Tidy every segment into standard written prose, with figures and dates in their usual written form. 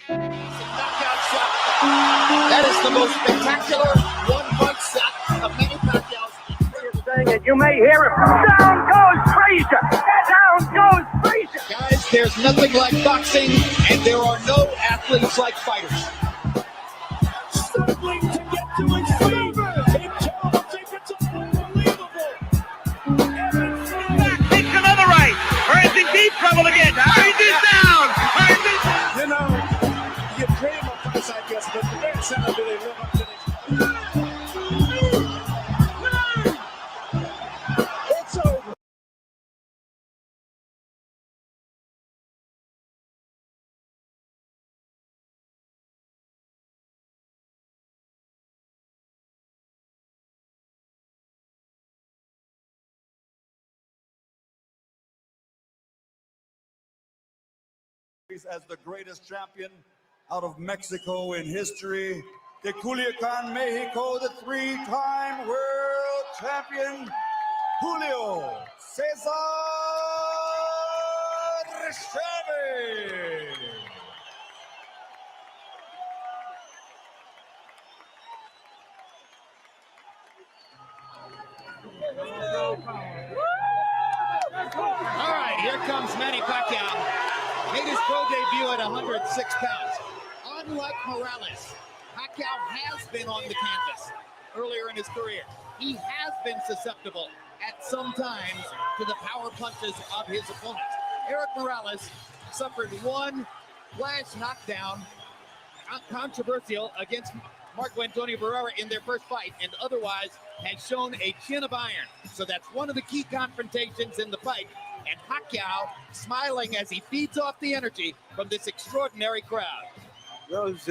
Knockout shot. That is the most spectacular one-punch shot of Manny Pacquiao's career. You may hear it. Down goes Frazier. Down goes Frazier. Guys, there's nothing like boxing, and there are no athletes like fighters. Struggling to get to his feet. It's unbelievable. Back, takes another right. Hearns in deep trouble again. Hearns is down. Hearns is down. You know, you dream of fights like this, but the next time do they live up to this? It's over. As the greatest champion out of Mexico in history, de Culiacan, Mexico, the three-time world champion, Julio Cesar Chavez. All right, here comes Manny Pacquiao. Made his pro debut at 106 pounds. Unlike Morales, Pacquiao has been on the canvas earlier in his career. He has been susceptible at some times to the power punches of his opponents. Eric Morales suffered one flash knockdown, controversial, against Marco Antonio Barrera in their first fight, and otherwise has shown a chin of iron. So that's one of the key confrontations in the fight. And Pacquiao smiling as he feeds off the energy from this extraordinary crowd. Those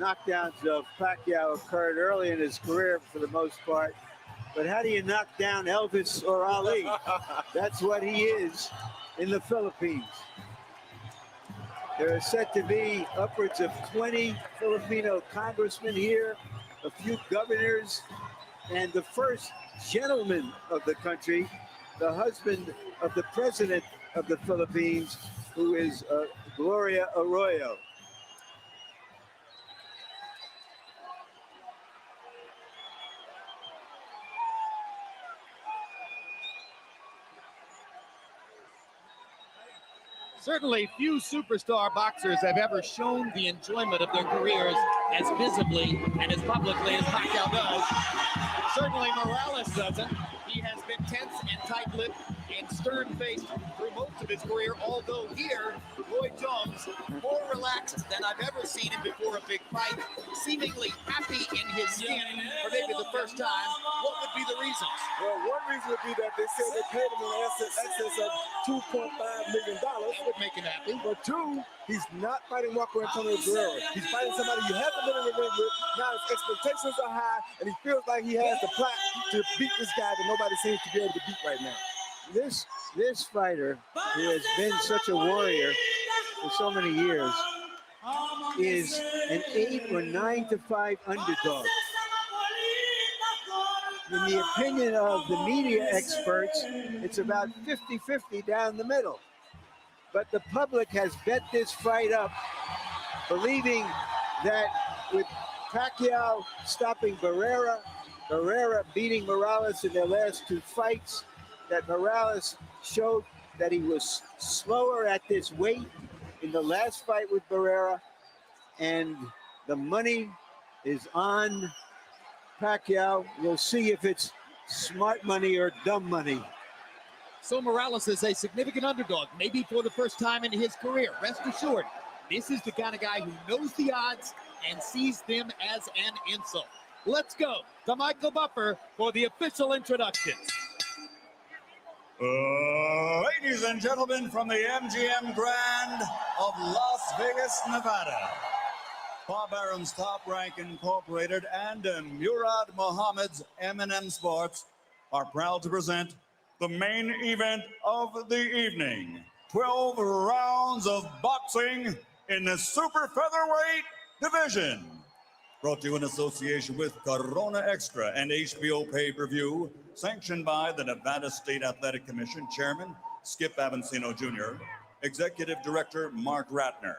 knockdowns of Pacquiao occurred early in his career for the most part. But how do you knock down Elvis or Ali? That's what he is in the Philippines. There are said to be upwards of 20 Filipino congressmen here, a few governors, and the first gentleman of the country, the husband of the president of the Philippines, who is Gloria Arroyo. Certainly few superstar boxers have ever shown the enjoyment of their careers as visibly and as publicly as Pacquiao does. Certainly Morales doesn't. He has been tense and tight-lipped and stern-faced through most of his career, although here, Roy Jones, more relaxed than I've ever seen him before a big fight, seemingly happy in his skin for maybe the first time. What would be the reasons? Well, one reason would be that they said they paid him in excess of $2.5 million. That would make him happy. But two, he's not fighting Marco Antonio Barrera. He's fighting somebody he hasn't been in the ring with. Now his expectations are high, and he feels like he has the plaque to beat this guy that nobody seems to be able to beat right now. This fighter, who has been such a warrior for so many years, is an 8 or 9 to 5 underdog. In the opinion of the media experts, it's about 50-50 down the middle. But the public has bet this fight up, believing that with Pacquiao stopping Barrera beating Morales in their last two fights, that Morales showed that he was slower at this weight in the last fight with Barrera, and the money is on Pacquiao. We'll see if it's smart money or dumb money. So Morales is a significant underdog, maybe for the first time in his career. Rest assured, this is the kind of guy who knows the odds and sees them as an insult. Let's go to Michael Buffer for the official introductions. Ladies and gentlemen, from the MGM Grand of Las Vegas, Nevada, Bob Arum's Top Rank Incorporated and Murad Muhammad's M&M Sports are proud to present the main event of the evening. 12 rounds of boxing in the super featherweight division. Brought to you in association with Corona Extra and HBO Pay-Per-View, sanctioned by the Nevada State Athletic Commission Chairman Skip Avancino Jr., Executive Director Mark Ratner,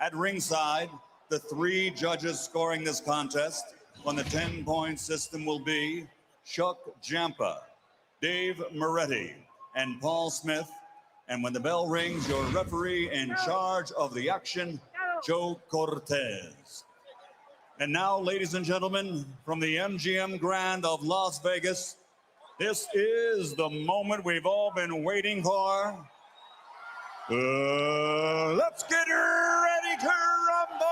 At ringside, the 3 judges scoring this contest on the 10-point system will be Chuck Jampa, Dave Moretti, and Paul Smith. And when the bell rings, your referee in charge of the action, Joe Cortez. And now, ladies and gentlemen, from the MGM Grand of Las Vegas, this is the moment we've all been waiting for. Let's get ready to rumble!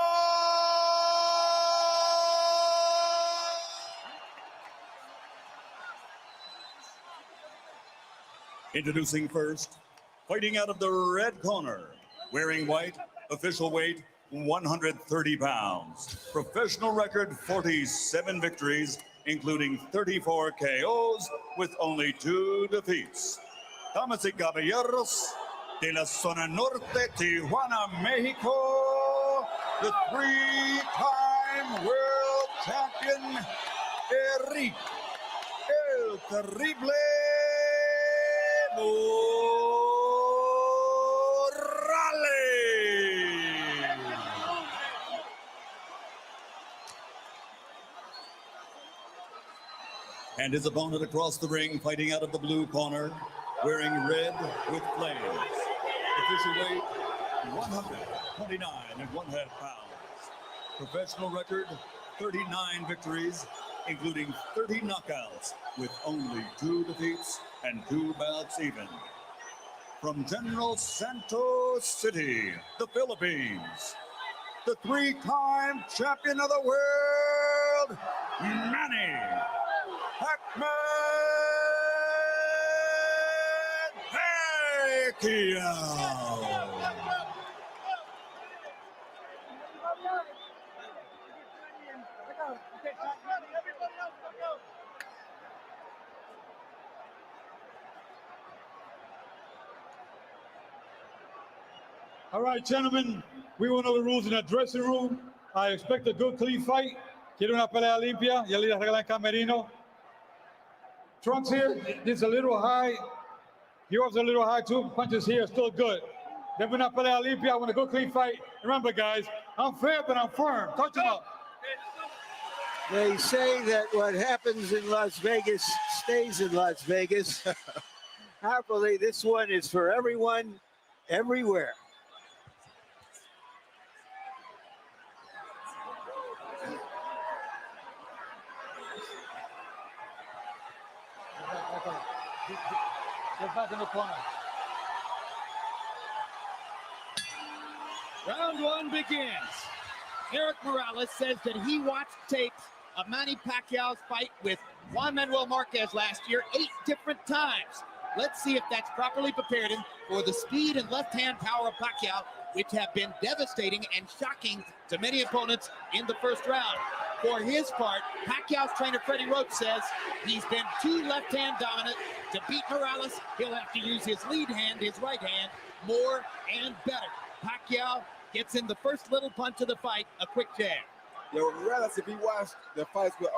Introducing first, fighting out of the red corner, wearing white, official weight 130 pounds, professional record 47 victories, including 34 KOs with only 2 defeats. Damas y caballeros, de la zona norte, Tijuana, Mexico, the 3-time world champion, Eric El Terrible and his opponent across the ring, fighting out of the blue corner, wearing red with flames. Official weight, 129.5 pounds. Professional record, 39 victories, including 30 knockouts, with only 2 defeats and 2 bouts even. From General Santos City, the Philippines, the 3-time champion of the world, Manny Pacquiao. All right, gentlemen, we went over the rules in the dressing room. I expect a good, clean fight. Quiero una pelea limpia. Ya le regalan camerino. Trunks here, this is a little high. Yours a little high too. Punches here are still good. Then una pelea limpia. I want a good, clean fight. Remember, guys, I'm fair, but I'm firm. Touch them up. They say that what happens in Las Vegas stays in Las Vegas. Happily, this one is for everyone, everywhere. Get back in the corner. Round 1 begins. Eric Morales says that he watched tapes of Manny Pacquiao's fight with Juan Manuel Marquez last year 8 different times. Let's see if that's properly prepared him for the speed and left-hand power of Pacquiao, which have been devastating and shocking to many opponents in the first round. For his part, Pacquiao's trainer Freddie Roach says he's been too left-hand dominant. To beat Morales, he'll have to use his lead hand, his right hand, more and better. Pacquiao gets in the first little punch of the fight, a quick jab. Yeah, well, Morales, if he watched the fights with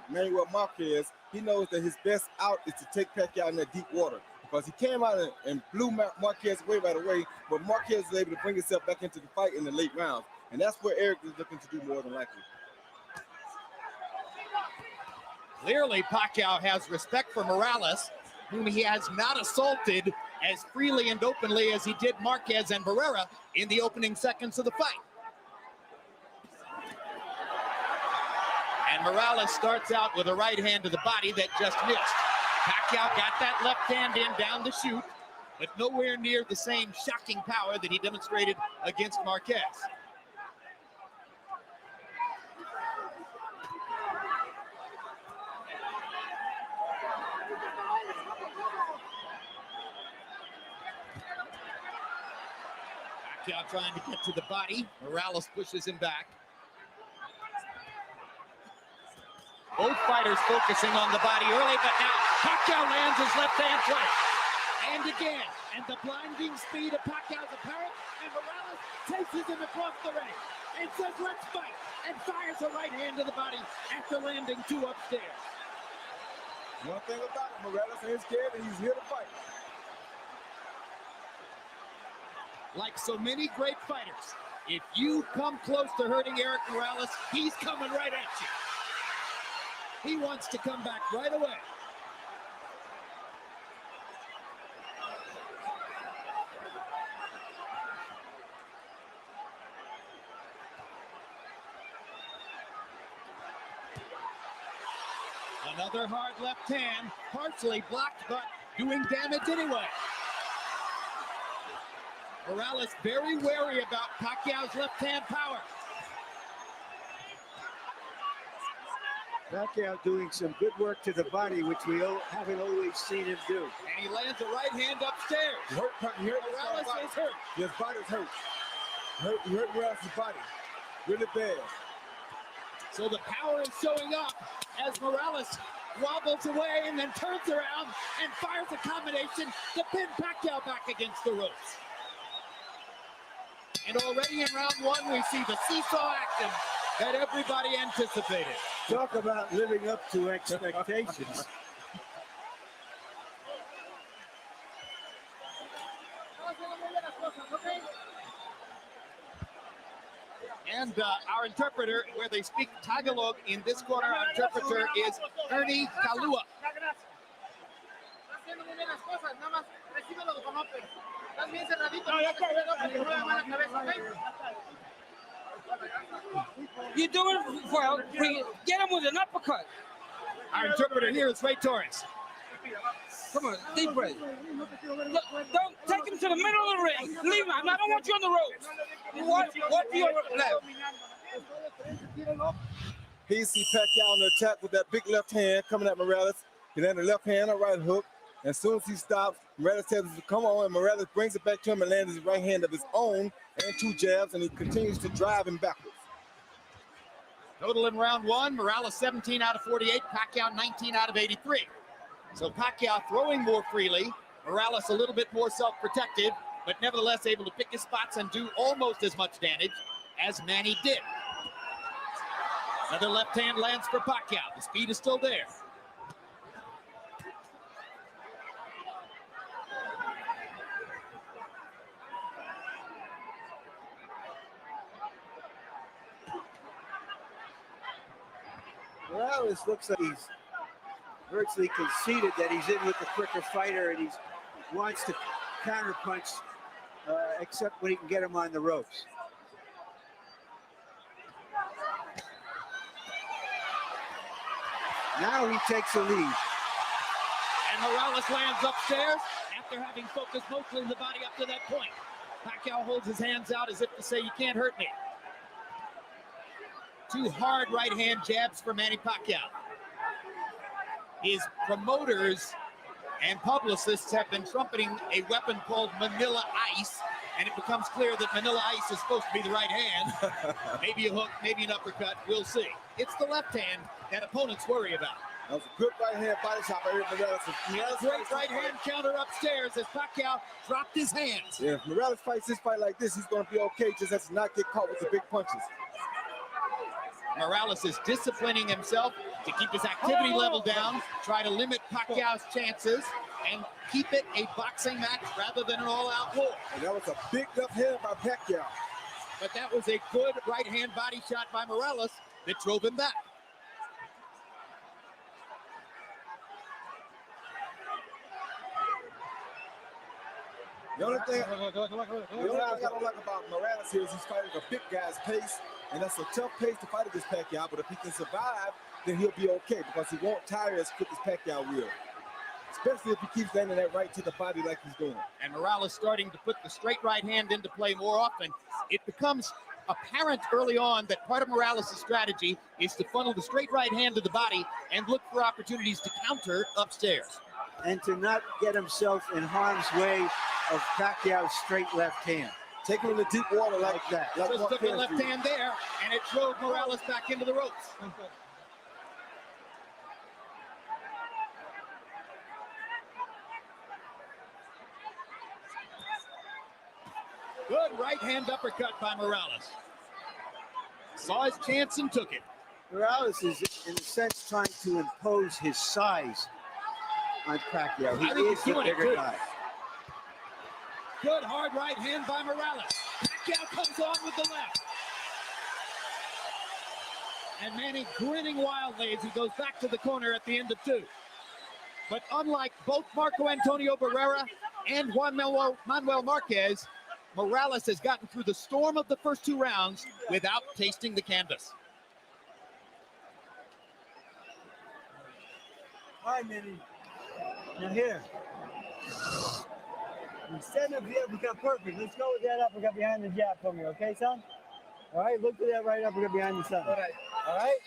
Manuel Marquez, he knows that his best out is to take Pacquiao in that deep water. Because he came out and blew Marquez away right away, but Marquez was able to bring himself back into the fight in the late rounds. And that's where Eric is looking to do more than likely. Clearly, Pacquiao has respect for Morales, whom he has not assaulted as freely and openly as he did Marquez and Barrera in the opening seconds of the fight. And Morales starts out with a right hand to the body that just missed. Pacquiao got that left hand in down the chute, but nowhere near the same shocking power that he demonstrated against Marquez. Pacquiao trying to get to the body. Morales pushes him back. Both fighters focusing on the body early, but now Pacquiao lands his left hand twice. And again, and the blinding speed of Pacquiao's apparent, and Morales chases him across the ring and says, let's fight, and fires a right hand to the body after landing 2 upstairs. One thing about it, Morales ain't scared and he's here to fight. Like so many great fighters, If you come close to hurting Eric Morales, he's coming right at you. He wants to come back right away. Another hard left hand, partially blocked, but doing damage anyway. Morales very wary about Pacquiao's left hand power. Pacquiao doing some good work to the body, which we haven't always seen him do. And he lands a right hand upstairs. Morales is hurt. His body's hurt. He hurt Morales' body really bad. So the power is showing up as Morales wobbles away and then turns around and fires a combination to pin Pacquiao back against the ropes. And already in round one, we see the seesaw action that everybody anticipated. Talk about living up to expectations. And our interpreter, where they speak Tagalog in this corner, our interpreter is Ernie Kalua. You're doing well. Get him with an uppercut. Our interpreter here is Ray Torres. Come on, deep breath. Don't take him to the middle of the ring. Leave him. I don't want you on the ropes. What do you left? He see Pacquiao on the attack with that big left hand coming at Morales. He landed a left hand, a right hook. As soon as he stops, Morales tells him to come on, and Morales brings it back to him and lands his right hand of his own and 2 jabs, and he continues to drive him backwards. Total in round one, Morales 17 out of 48, Pacquiao 19 out of 83. So Pacquiao throwing more freely, Morales a little bit more self-protective, but nevertheless able to pick his spots and do almost as much damage as Manny did. Another left hand lands for Pacquiao. The speed is still there. Morales looks like he's virtually conceded that he's in with the quicker fighter, and he wants to counterpunch, except when he can get him on the ropes. Now he takes a lead. And Morales lands upstairs after having focused mostly the body up to that point. Pacquiao holds his hands out as if to say, you can't hurt me. 2 hard right hand jabs for Manny Pacquiao. His promoters and publicists have been trumpeting a weapon called Manila Ice, and it becomes clear that Manila Ice is supposed to be the right hand. Maybe a hook, maybe an uppercut, we'll see. It's the left hand that opponents worry about. That was a good right hand body shot by Eric Morales. Great right hand counter upstairs as Pacquiao dropped his hands. Yeah, if Morales fights this fight like this, he's going to be okay, just has to not get caught with the big punches. Morales is disciplining himself to keep his activity level down, try to limit Pacquiao's chances, and keep it a boxing match rather than an all-out war. And that was a big left hand by Pacquiao. But that was a good right-hand body shot by Morales that drove him back. The only thing I don't like about Morales here is he's fighting a big guy's pace, and that's a tough pace to fight against Pacquiao, but if he can survive, then he'll be okay because he won't tire as quick as Pacquiao will, especially if he keeps landing that right to the body like he's doing. And Morales starting to put the straight right hand into play more often. It becomes apparent early on that part of Morales' strategy is to funnel the straight right hand to the body and look for opportunities to counter upstairs. And to not get himself in harm's way of Pacquiao's straight left hand. Take him in the deep water like that. Like Just took the left hand there, and it drove Morales back into the ropes. Good right hand uppercut by Morales. Saw his chance and took it. Morales is, in a sense, trying to impose his size on Pacquiao. He is the bigger guy. Good hard right hand by Morales. Pacquiao comes on with the left. And Manny grinning wildly as he goes back to the corner at the end of 2. But unlike both Marco Antonio Barrera and Juan Manuel Marquez, Morales has gotten through the storm of the first 2 rounds without tasting the canvas. All right, Manny. Now here. You set up the uppercut perfect. Let's go with that uppercut behind the jab for me, okay, son? All right, look for that right uppercut behind the son. All right. All right?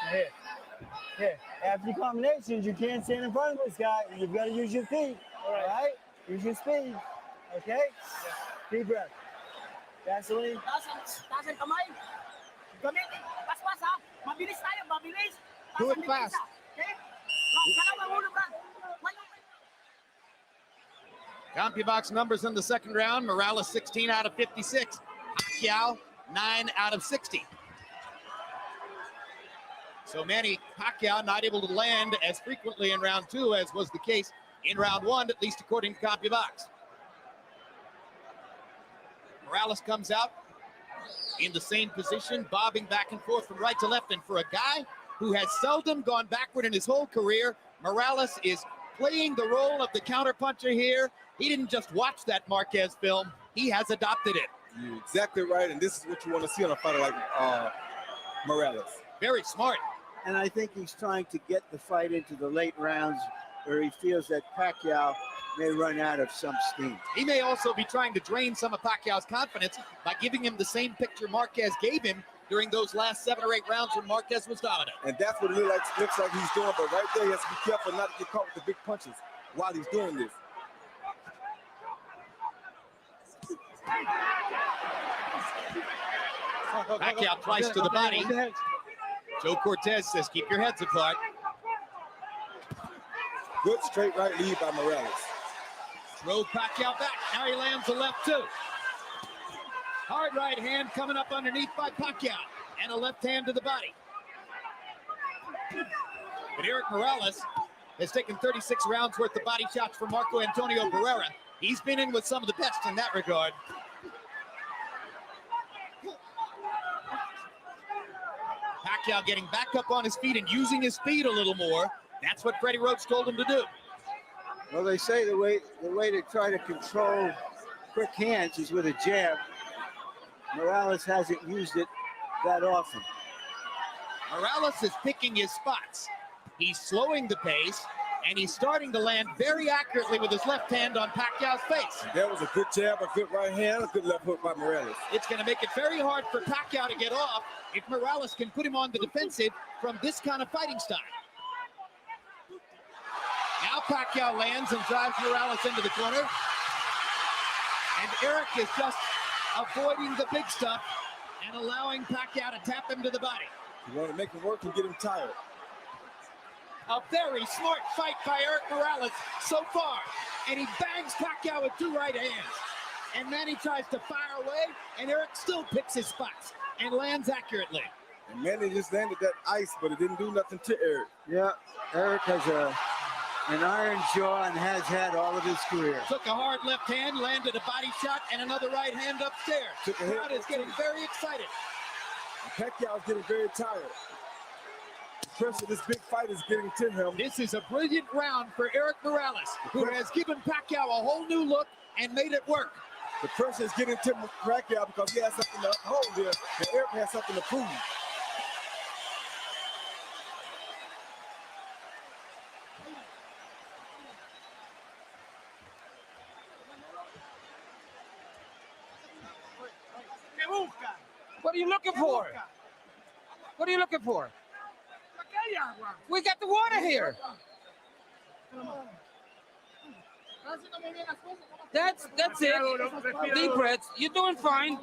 Now here. Here. After the combinations, you can't stand in front of this guy. You've got to use your feet. All right? Use your speed. Okay? Yeah. Deep breath. Gasoline. Taas ang kamay. Gamitin. Paspas ha. Mabilis tayo, mabilis. Do it fast. Okay? Dalawa, ulo ka. CompuBox numbers in the second round. Morales 16 out of 56. Pacquiao 9 out of 60. So Manny Pacquiao not able to land as frequently in round 2 as was the case in round 1, at least according to CompuBox. Morales comes out in the same position, bobbing back and forth from right to left. And for a guy who has seldom gone backward in his whole career, Morales is playing the role of the counterpuncher here. He didn't just watch that Marquez film, he has adopted it. You're exactly right, and this is what you want to see on a fighter like Morales. Very smart. And I think he's trying to get the fight into the late rounds where he feels that Pacquiao may run out of some steam. He may also be trying to drain some of Pacquiao's confidence by giving him the same picture Marquez gave him during those last 7 or 8 rounds when Marquez was dominant. And that's what it looks like he's doing, but right there he has to be careful not to get caught with the big punches while he's doing this. Pacquiao twice to the body. Joe Cortez says, keep your heads apart. Good straight right lead by Morales. Drove Pacquiao back. Now he lands a left too. Hard right hand coming up underneath by Pacquiao. And a left hand to the body. But Eric Morales has taken 36 rounds worth of body shots from Marco Antonio Barrera. He's been in with some of the best in that regard. Pacquiao getting back up on his feet and using his speed a little more. That's what Freddie Roach told him to do. Well, they say the way to try to control quick hands is with a jab. Morales hasn't used it that often. Morales is picking his spots. He's slowing the pace, and he's starting to land very accurately with his left hand on Pacquiao's face. That was a good jab, a good right hand, a good left hook by Morales. It's going to make it very hard for Pacquiao to get off if Morales can put him on the defensive from this kind of fighting style. Now Pacquiao lands and drives Morales into the corner. And Eric is just avoiding the big stuff and allowing Pacquiao to tap him to the body. You want to make him work and get him tired. A very smart fight by Eric Morales so far. And he bangs Pacquiao with 2 right hands. And Manny tries to fire away, and Eric still picks his spots and lands accurately. And Manny just landed that ice, but it didn't do nothing to Eric. Yeah, Eric has an iron jaw and has had all of his career. Took a hard left hand, landed a body shot, and another right hand upstairs. The crowd is getting very excited. Pacquiao's getting very tired. The pressure of this big fight is getting to him. This is a brilliant round for Eric Morales, who has given Pacquiao a whole new look and made it work. The pressure is getting to Pacquiao because he has something to hold there, and Eric has something to prove. What are you looking for? What are you looking for? We got the water here. That's it. Deep breaths. You're doing fine.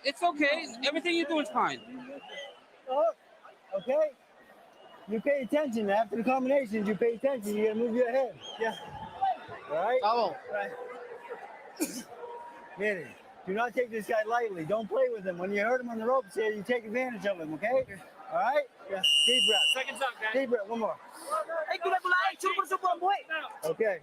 It's okay. Everything you're doing is fine. Oh, okay. You pay attention. After the combinations, you pay attention. You gotta move your head. Yeah. All right? Oh. Right. Manny, do not take this guy lightly. Don't play with him. When you hurt him on the ropes here, you take advantage of him, okay? All right? Yeah. Deep breath. Seconds up, guys. Deep breath. One more. Hey, gula-gula. Hey, super, boy. Okay.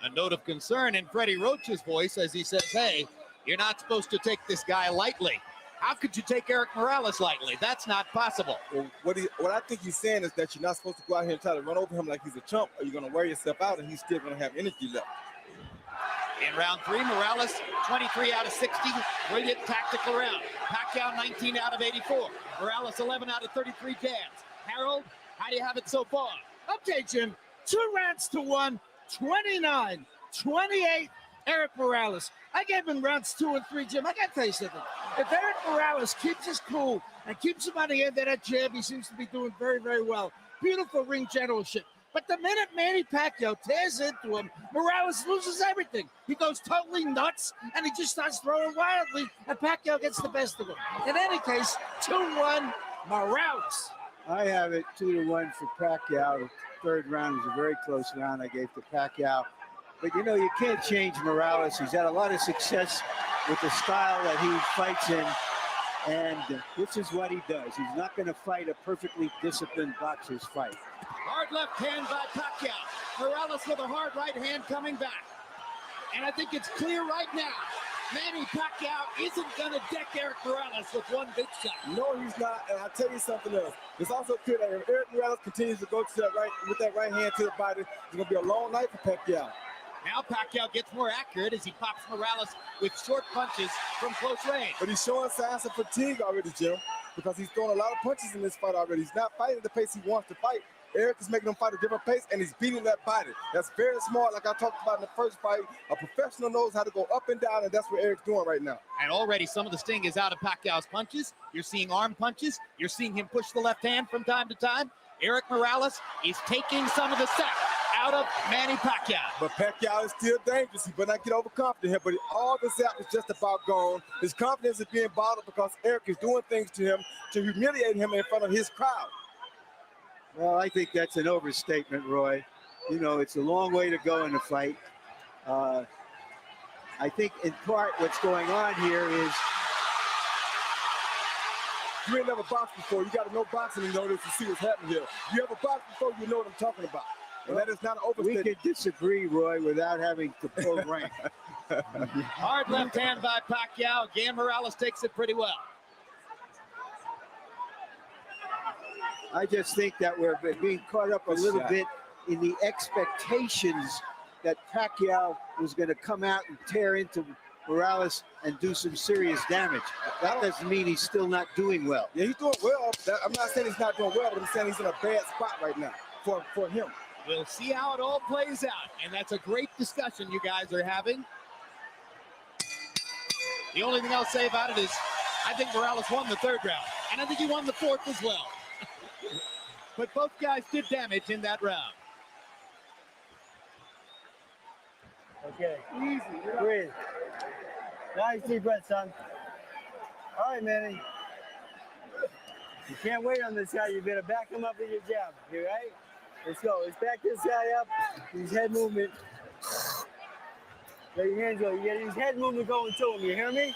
A note of concern in Freddie Roach's voice as he says, hey, you're not supposed to take this guy lightly. How could you take Eric Morales lightly? That's not possible. Well, what I think he's saying is that you're not supposed to go out here and try to run over him like he's a chump, or you're going to wear yourself out and he's still going to have energy left. In round 3, Morales, 23 out of 60. Brilliant tactical round. Pacquiao, 19 out of 84. Morales, 11 out of 33 jabs. Harold, how do you have it so far? Okay, Jim, 2 rounds to 1, 29-28, Eric Morales. I gave him rounds 2 and 3, Jim. I got to tell you something. If Eric Morales keeps his cool and keeps him on the end of that jab, he seems to be doing very, very well. Beautiful ring generalship. But the minute Manny Pacquiao tears into him, Morales loses everything. He goes totally nuts, and he just starts throwing wildly, and Pacquiao gets the best of him. In any case, 2-1, Morales. I have it 2-1 for Pacquiao. The third round was a very close round I gave to Pacquiao. But, you know, you can't change Morales. He's had a lot of success with the style that he fights in, and this is what he does. He's not going to fight a perfectly disciplined boxer's fight. Hard left hand by Pacquiao. Morales with a hard right hand coming back. And I think it's clear right now, Manny Pacquiao isn't going to deck Eric Morales with one big shot. No, he's not. And I'll tell you something else. It's also clear that if Eric Morales continues to go to that right with that right hand to the body, it's going to be a long night for Pacquiao. Now Pacquiao gets more accurate as he pops Morales with short punches from close range. But he's showing signs of fatigue already, Jim, because he's throwing a lot of punches in this fight already. He's not fighting at the pace he wants to fight. Eric is making him fight a different pace, and he's beating that body. That's very smart, like I talked about in the first fight. A professional knows how to go up and down, and that's what Eric's doing right now. And already some of the sting is out of Pacquiao's punches. You're seeing arm punches. You're seeing him push the left hand from time to time. Eric Morales is taking some of the sap out of Manny Pacquiao. But Pacquiao is still dangerous. He better not get overconfident here, but all the zap is just about gone. His confidence is being bottled because Eric is doing things to him to humiliate him in front of his crowd. Well, I think that's an overstatement, Roy. You know, it's a long way to go in the fight. I think in part what's going on here is you ain't never boxed before. You got to know boxing in order to see what's happening here. You ever boxed before, you know what I'm talking about. And that is not an overstatement. We could disagree, Roy, without having to pull rank. Hard left hand by Pacquiao. Again, Morales takes it pretty well. I just think that we're being caught up a little bit in the expectations that Pacquiao was going to come out and tear into Morales and do some serious damage. That doesn't mean he's still not doing well. Yeah, he's doing well. I'm not saying he's not doing well, but I'm saying he's in a bad spot right now for him. We'll see how it all plays out, and that's a great discussion you guys are having. The only thing I'll say about it is I think Morales won the third round, and I think he won the fourth as well. But both guys did damage in that round. Okay. Easy. Breathe. Nice deep breath, son. All right, Manny. You can't wait on this guy. You better back him up with your jab. You right? Let's go. Let's back this guy up. His head movement. Let your hands go. You get his head movement going to him. You hear me?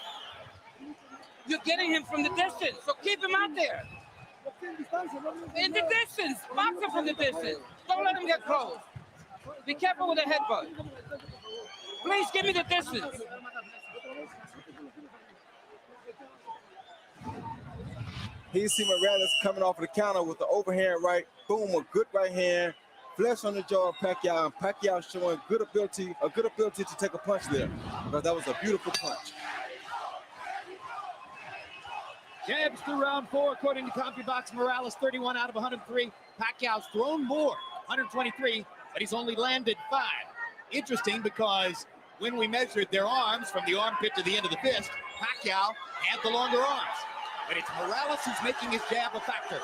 You're getting him from the distance, so keep him out there. In the distance. Box him from the distance. Don't let him get close. Be careful with the headbutt. Please give me the distance. He see Morales coming off of the counter with the overhand right. Boom, a good right hand. Flesh on the jaw of Pacquiao. And Pacquiao showing a good ability to take a punch there. But that was a beautiful punch. Jabs through round 4, according to CompuBox. Morales 31 out of 103. Pacquiao's thrown more, 123, but he's only landed 5. Interesting because when we measured their arms from the armpit to the end of the fist, Pacquiao had the longer arms. But it's Morales who's making his jab a factor.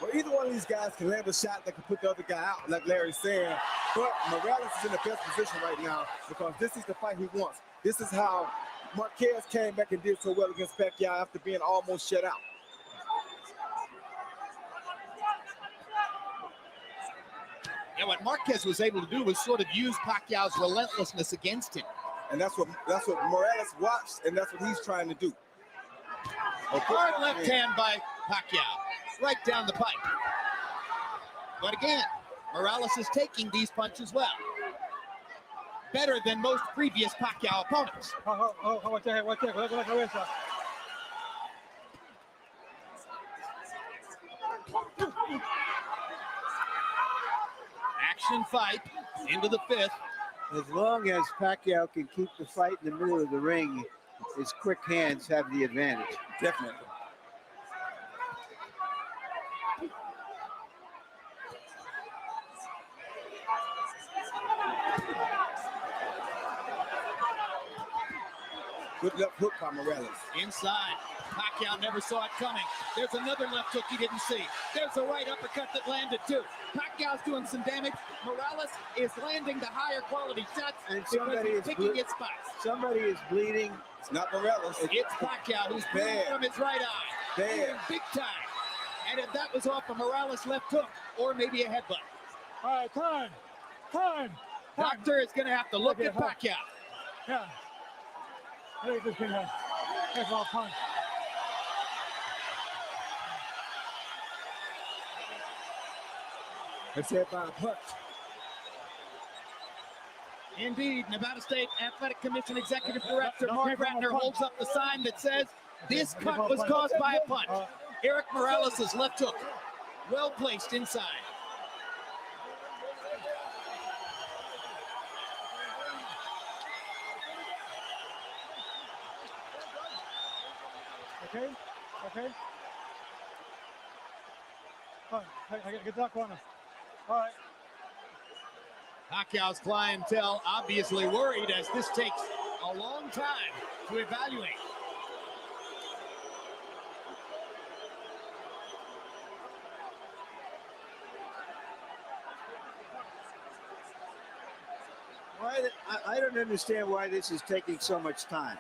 Well, either one of these guys can land a shot that can put the other guy out, like Larry's saying. But Morales is in the best position right now because this is the fight he wants. This is how Marquez came back and did so well against Pacquiao after being almost shut out. And what Marquez was able to do was sort of use Pacquiao's relentlessness against him. And that's what Morales watched, and that's what he's trying to do. A hard left hand by Pacquiao, right down the pipe. But again, Morales is taking these punches well. better than most previous Pacquiao opponents. Watch that, cuidado con la cabeza. Action fight into the 5th. As long as Pacquiao can keep the fight in the middle of the ring, his quick hands have the advantage. Definitely. Good left hook by Morales. Inside. Pacquiao never saw it coming. There's another left hook he didn't see. There's a right uppercut that landed too. Pacquiao's doing some damage. Morales is landing the higher quality shots And because somebody he's is picking his spots. Somebody is bleeding. It's not Morales. It's Pacquiao who's bleeding bad. from his right eye. Bad. Big time. And if that was off a Morales left hook or maybe a headbutt. All right, time. Doctor is going to have to look Okay, at Pacquiao. Yeah. Look at this thing. That's all punch. It's hit by a punch. Indeed, Nevada State Athletic Commission Executive Director No, Mark no, no, Ratner no, holds up the sign that says this cut was caused by a punch. Eric Morales' left hook, well placed inside. Okay. All right, I get that corner. All right. Pacquiao's clientele obviously worried as this takes a long time to evaluate. I don't understand why this is taking so much time.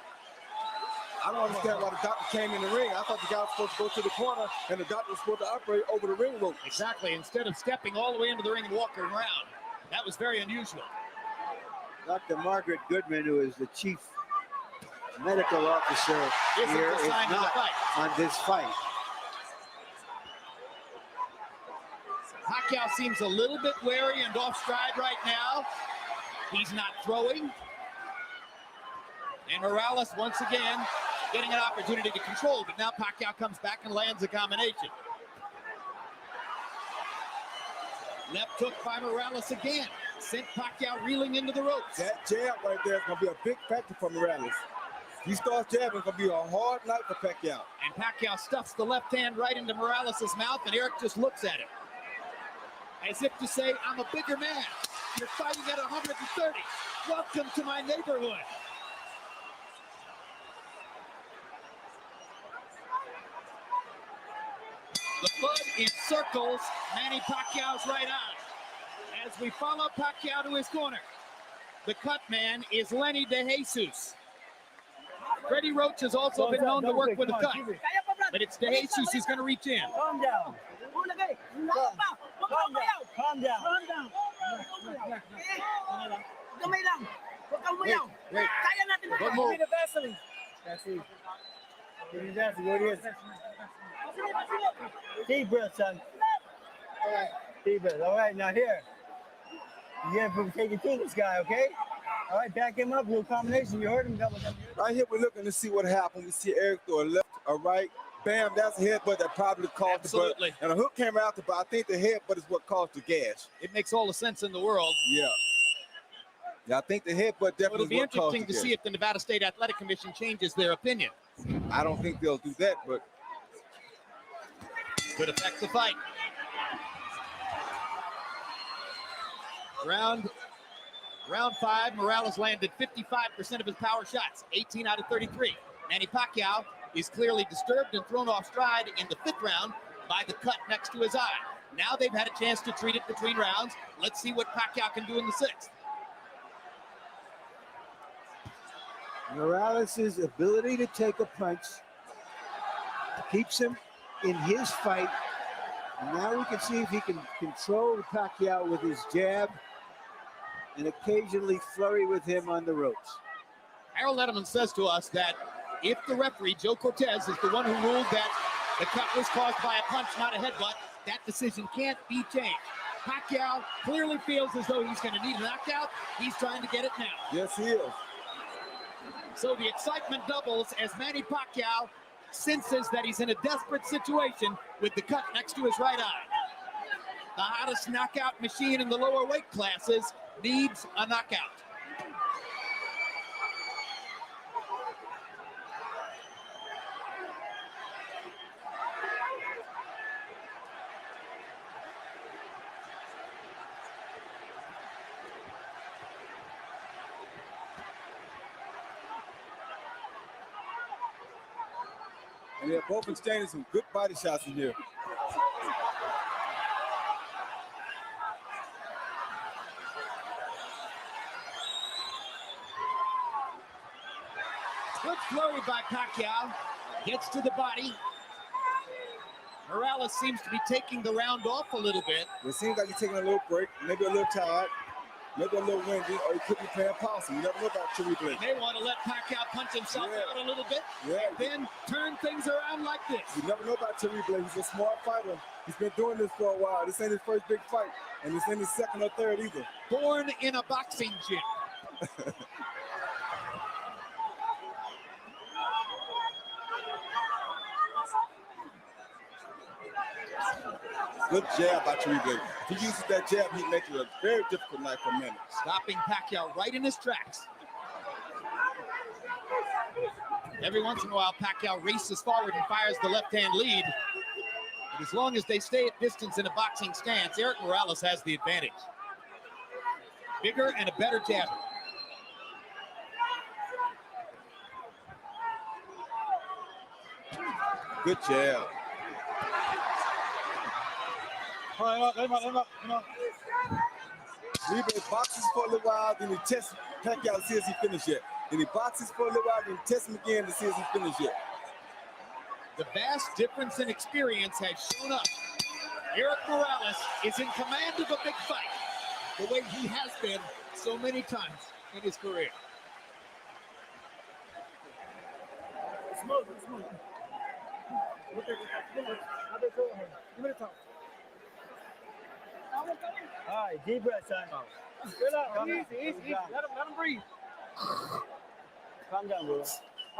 I don't understand why the doctor came in the ring. I thought the guy was supposed to go to the corner and the doctor was supposed to operate over the ring rope. Exactly, instead of stepping all the way into the ring and walking around. That was very unusual. Dr. Margaret Goodman, who is the chief medical officer Isn't here, the is sign of the not fight. on this fight. Pacquiao seems a little bit wary and off stride right now. He's not throwing. And Morales once again getting an opportunity to control, but now Pacquiao comes back and lands a combination. Left hook by Morales again. Sent Pacquiao reeling into the ropes. That jab right there is going to be a big factor for Morales. If he starts jabbing, it's going to be a hard night for Pacquiao. And Pacquiao stuffs the left hand right into Morales' mouth, and Eric just looks at him. As if to say, I'm a bigger man. You're fighting at 130. Welcome to my neighborhood. The blood encircles Manny Pacquiao's right eye. As we follow Pacquiao to his corner, the cut man is Lenny DeJesus. Freddie Roach has also been known to work with a cut, but it's DeJesus who's going to reach in. Calm down. Calm down. Gamay lang. Huwag kang umayaw. Wait. Kaya natin ito. Don't move. Give me the Vaseline. That's it. Give me that. What it is. Deep breath, son. All right. Deep breath. All right, now here. You gotta take it to this guy, okay? All right, back him up. Little combination. You heard him. Double. Right here, we're looking to see what happened. We see Eric throw a left, a right. Bam, that's a headbutt that probably caused Absolutely. the butt. And a hook came out, but I think the headbutt is what caused the gash. It makes all the sense in the world. Yeah. Yeah, I think the headbutt So definitely it'll be is what caused interesting the to see gash. if the Nevada State Athletic Commission changes their opinion. I don't think they'll do that, but Could affect the fight. Round 5, Morales landed 55% of his power shots, 18 out of 33. Manny Pacquiao is clearly disturbed and thrown off stride in the 5th round by the cut next to his eye. Now they've had a chance to treat it between rounds. Let's see what Pacquiao can do in the 6th. Morales' ability to take a punch keeps him in his fight. And now we can see if he can control Pacquiao with his jab and occasionally flurry with him on the ropes. Harold Edelman says to us that if the referee, Joe Cortez, is the one who ruled that the cut was caused by a punch, not a headbutt, that decision can't be changed. Pacquiao clearly feels as though he's going to need a knockout. He's trying to get it now. Yes, he is. So the excitement doubles as Manny Pacquiao senses that he's in a desperate situation with the cut next to his right eye. The hottest knockout machine in the lower weight classes needs a knockout. And they're both exchanging some good body shots in here. Good flurry by Pacquiao. Gets to the body. Morales seems to be taking the round off a little bit. It seems like he's taking a little break, maybe a little tired, maybe a little windy, or he could be playing possum. You never know about Cherry Blake. They want to let Pacquiao punch himself out a little bit, and then turn things around like this. You never know about Cherry Blake. He's a smart fighter. He's been doing this for a while. This ain't his first big fight, and this ain't his second or third either. Born in a boxing gym. Good jab by Cherry Blake. If he uses that jab, he makes it a very difficult night for Manny. Stopping Pacquiao right in his tracks. Every once in a while, Pacquiao races forward and fires the left-hand lead. But as long as they stay at distance in a boxing stance, Eric Morales has the advantage. Bigger and a better jabber. Good jab. All right, let him up. Cherry Blake boxes for a little while, then he tests Pacquiao to see if he finished yet. Then he boxes for a little while, then he tests him again to see if he finished yet. The vast difference in experience has shown up. Eric Morales is in command of a big fight, the way he has been so many times in his career. Smooth. All right, deep breath, son. Easy. Let him breathe. Calm down, bro. All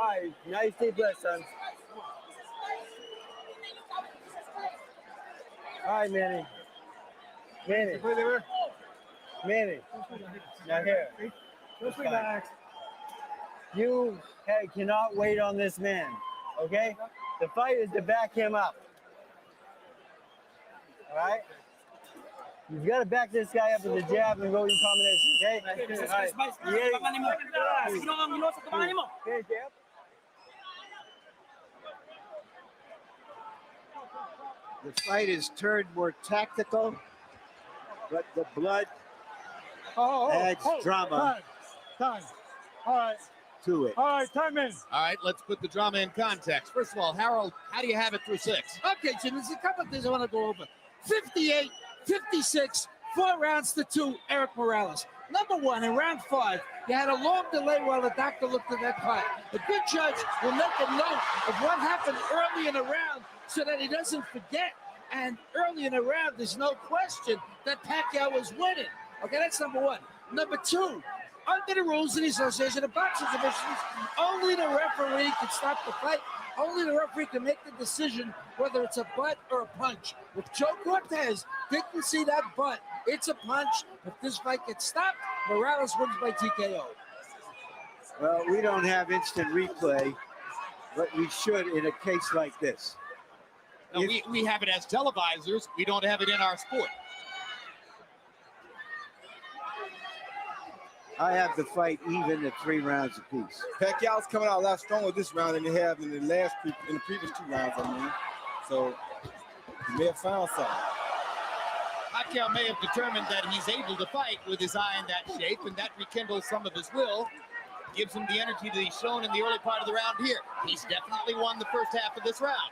right, nice deep breath, son. All right, Manny. Now here. You cannot wait on this man, okay? The fight is to back him up. All right? You've got to back this guy up with the jab and go in combination, okay? All right. Okay, jab. The fight is turned more tactical, but the blood adds drama Time. All right. to it. All right, time in. All right, let's put the drama in context. First of all, Harold, how do you have it through 6? Okay, Jim, there's a couple of things I want to go over. 58, 56, 4 rounds to 2, Eric Morales. Number 1, in round 5, you had a long delay while the doctor looked at that fight. A good judge will make a note of what happened early in the round so that he doesn't forget. And early in the round, there's no question that Pacquiao was winning. Okay, that's number 1. Number 2, under the rules of the Association of Boxing Commissions, only the referee can stop the fight. Only the referee can make the decision whether it's a butt or a punch. If Joe Cortez didn't see that butt, it's a punch. If this fight gets stopped, Morales wins by TKO. Well, we don't have instant replay, but we should in a case like this. Now, we have it as televisors. We don't have it in our sport. I have the fight even at 3 rounds apiece. Pacquiao's coming out a lot stronger this round than they have in the previous 2 rounds, I mean. So he may have found something. Pacquiao may have determined that he's able to fight with his eye in that shape, and that rekindles some of his will, gives him the energy that he's shown in the early part of the round here. He's definitely won the first half of this round.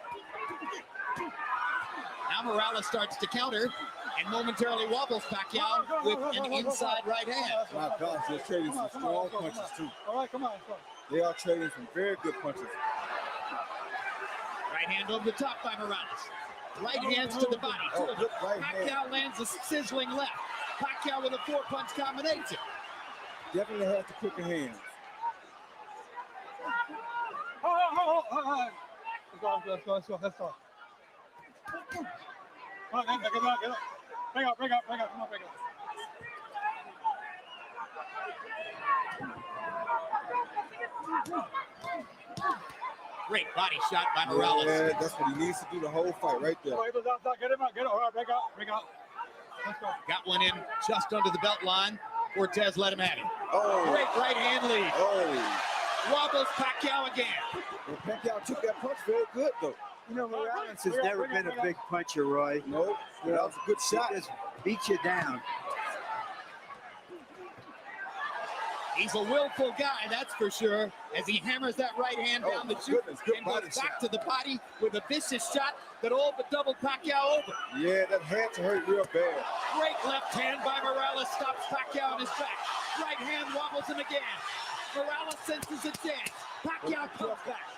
Now Morales starts to counter and momentarily wobbles Pacquiao with an inside right hand. My gosh, they're trading some strong punches too. All right, come on. They are trading some very good punches. Right hand over the top by Morales. Right hands to the body. Oh, good right hand. Pacquiao lands a sizzling left. Pacquiao with a 4-punch combination. Definitely has the quicker hands. Let's go. Come on, get up. Bring up. Come on, bring up. Great body shot by Morales. Yeah, that's what he needs to do the whole fight right there. Get him out. All right, bring out. Let's go. Got one in just under the belt line. Cortez let him have it. Oh. Great right hand lead. Oh. Wobbles Pacquiao again. Well, Pacquiao took that punch very good, though. You know, Morales has never been a big puncher, Roy. No, that was a good shot. He just beat you down. He's a willful guy, that's for sure, as he hammers that right hand down the chute and goes back to the body with a vicious shot that all but doubled Pacquiao over. Yeah, that had to hurt real bad. Great left hand by Morales stops Pacquiao in his back. Right hand wobbles him again. Morales senses a chance. Pacquiao comes back.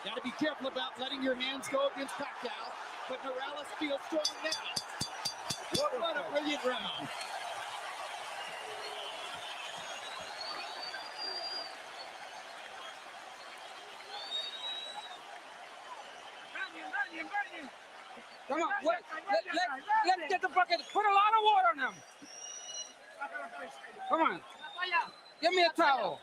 Got to be careful about letting your hands go against Pacquiao, but Morales feels strong now. What a brilliant round. Come on, let's get the bucket. Put a lot of water on them. Come on. Give me a towel.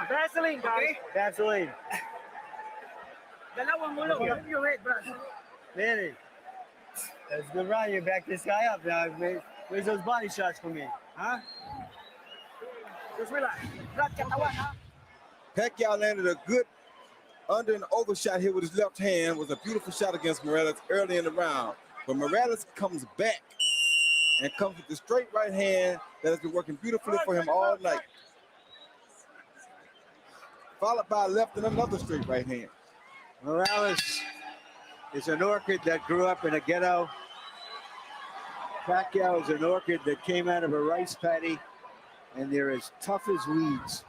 Vaseline, guys. Vaseline. Manny, that's a good round. You back this guy up now. Where's those body shots for me? Huh? Just relax. Relax, katawan, ha? Pacquiao landed a good under and over shot here with his left hand. Was a beautiful shot against Morales early in the round. But Morales comes back and comes with the straight right hand that has been working beautifully for him all night. Followed by a left and another straight right hand. Morales is an orchid that grew up in a ghetto. Pacquiao is an orchid that came out of a rice paddy, and they're as tough as weeds.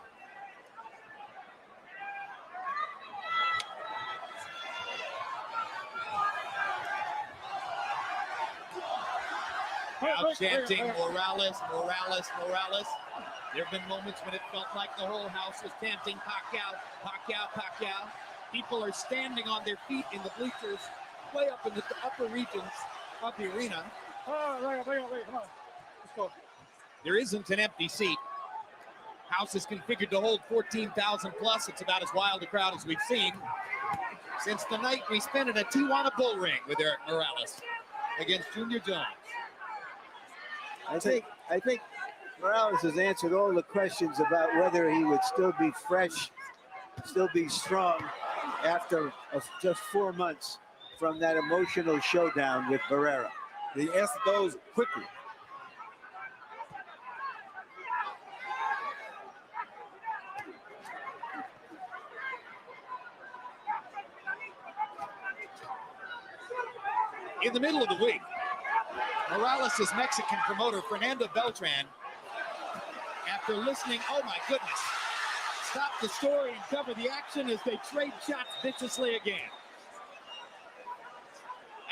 Crowd chanting Morales. There have been moments when it felt like the whole house was chanting Pacquiao. People are standing on their feet in the bleachers, way up in the upper regions of the arena. Come on. Let's go. There isn't an empty seat. House is configured to hold 14,000 plus. It's about as wild a crowd as we've seen since the night we spent in a Tijuana bull ring with Eric Morales against Junior Jones. I think Morales has answered all the questions about whether he would still be fresh, still be strong after just 4 months from that emotional showdown with Barrera. He answered those quickly. In the middle of the week, Morales' Mexican promoter, Fernando Beltran, after listening, oh my goodness, stop the story and cover the action as they trade shots viciously again.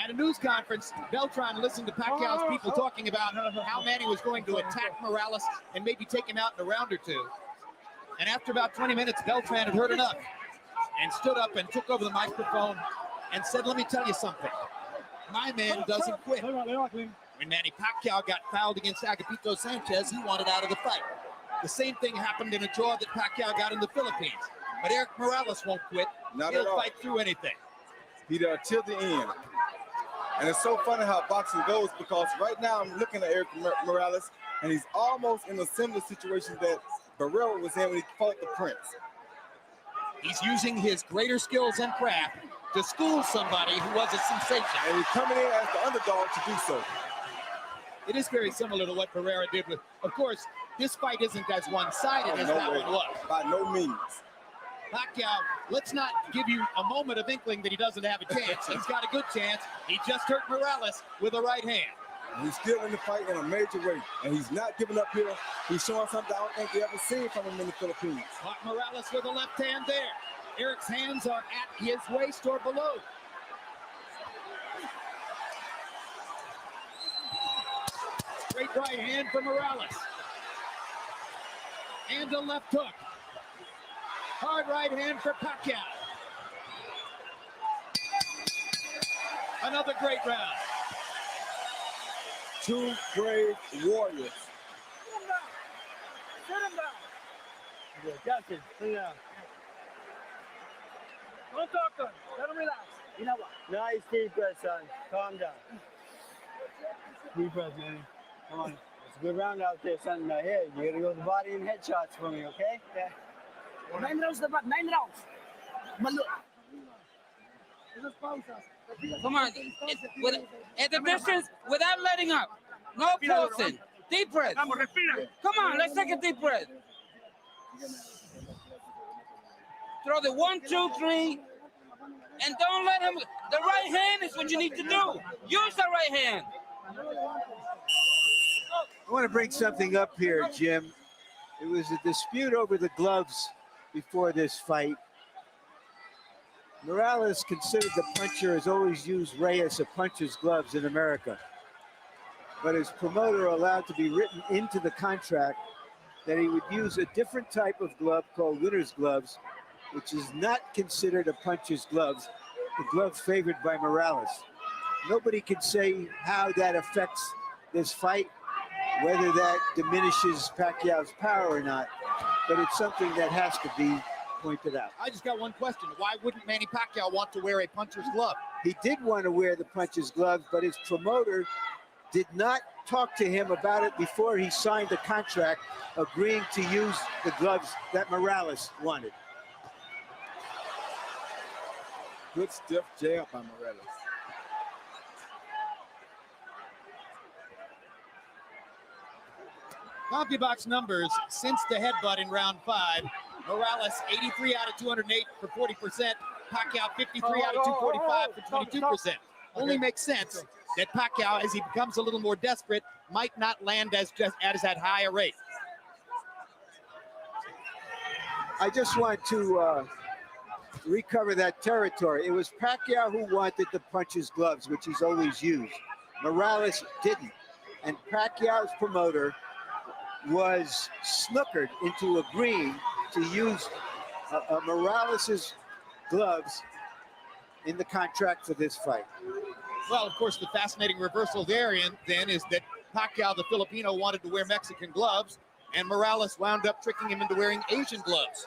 At a news conference, Beltran listened to Pacquiao's people talking about how Manny was going to attack Morales and maybe take him out in a round or two. And after about 20 minutes, Beltran had heard enough and stood up and took over the microphone and said, let me tell you something. My man doesn't quit. When Manny Pacquiao got fouled against Agapito Sanchez, he wanted out of the fight. The same thing happened in a draw that Pacquiao got in the Philippines. But Eric Morales won't quit. He'll fight through anything. Be there till the end. And it's so funny how boxing goes, because right now I'm looking at Eric Morales, and he's almost in a similar situation that Barrera was in when he fought the Prince. He's using his greater skills and craft to school somebody who was a sensation. And he's coming in as the underdog to do so. It is very similar to what Barrera did with, of course, this fight isn't as one-sided as that one was. By no means. Pacquiao, let's not give you a moment of inkling that he doesn't have a chance. He's got a good chance. He just hurt Morales with a right hand. He's still in the fight in a major way, and he's not giving up here. He's showing something I don't think we ever seen from him in the Philippines. Caught Morales with a left hand there. Eric's hands are at his waist or below. Straight right hand for Morales. And a left hook. Hard right hand for Pacquiao. Another great round. Two brave warriors. Yeah, Justin, sit down. Don't talk to him. Let him relax. You know what? Nice deep breath, son. Calm down. Deep breath, man. Come on. It's a good round out there, son. Now here, you gotta go with the body and headshots for me, okay? Yeah. 9 rounds dapat. 9 rounds. Malo. Come on. At the distance, without letting up. No pulsing. Deep breath. Come on, let's take a deep breath. Throw the 1, 2, 3. And don't let him. The right hand is what you need to do. Use the right hand. I want to bring something up here, Jim. It was a dispute over the gloves before this fight. Morales considered the puncher has always used Reyes, a puncher's gloves in America. But his promoter allowed to be written into the contract that he would use a different type of glove called winner's gloves, which is not considered a puncher's gloves, the gloves favored by Morales. Nobody can say how that affects this fight, whether that diminishes Pacquiao's power or not, but it's something that has to be pointed out. I just got one question. Why wouldn't Manny Pacquiao want to wear a puncher's glove? He did want to wear the puncher's glove, but his promoter did not talk to him about it before he signed the contract, agreeing to use the gloves that Morales wanted. Good stiff jab by Morales. CompuBox numbers since the headbutt in round 5. Morales 83 out of 208 for 40%. Pacquiao 53 out of 245 for 22%. Only makes sense that Pacquiao, as he becomes a little more desperate, might not land as at high a rate. I just want to recover that territory. It was Pacquiao who wanted the puncher's gloves, which he's always used. Morales didn't. And Pacquiao's promoter was snookered into agreeing to use Morales's gloves in the contract for this fight. Well, of course, the fascinating reversal there then is that Pacquiao, the Filipino, wanted to wear Mexican gloves, and Morales wound up tricking him into wearing Asian gloves.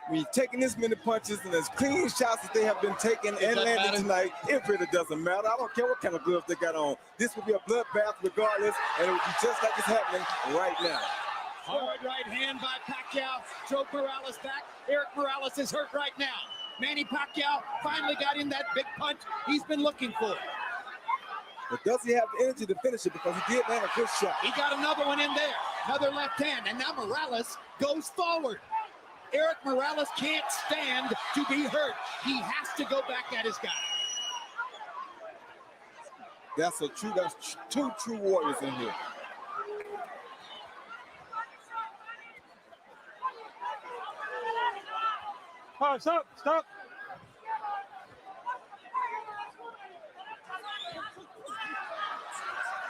When you're taking this many punches and as clean shots as they have been taking and landing tonight, it really doesn't matter. I don't care what kind of gloves they got on. This will be a bloodbath regardless, and it will be just like it's happening right now. Hard right hand by Pacquiao, drove Morales back. Eric Morales is hurt right now. Manny Pacquiao finally got in that big punch he's been looking for. But does he have the energy to finish it? Because he did land a good shot. He got another one in there. Another left hand, and now Morales goes forward. Eric Morales can't stand to be hurt. He has to go back at his guy. That's two true warriors in here. All right, stop.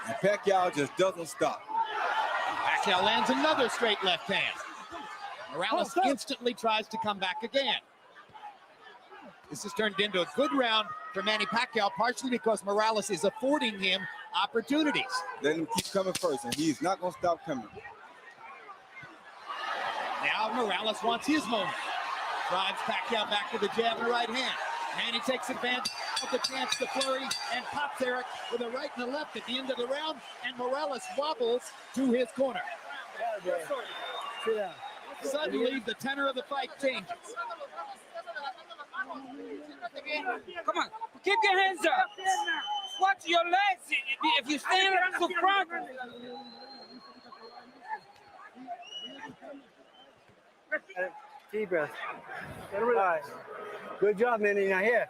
And Pacquiao just doesn't stop. Pacquiao lands another straight left hand. Morales instantly tries to come back again. This has turned into a good round for Manny Pacquiao, partially because Morales is affording him opportunities. Let him keep coming first, and he's not going to stop coming. Now Morales wants his moment. Drives Pacquiao back to the jab and the right hand. Manny takes advantage of the chance to flurry and pops Eric with a right and a left at the end of the round, and Morales wobbles to his corner. Sit down. Suddenly, the tenor of the fight changes. Come on, keep your hands up. Watch your legs. If you stand up to front. Deep breath. All right. Good job, Manny. Now here,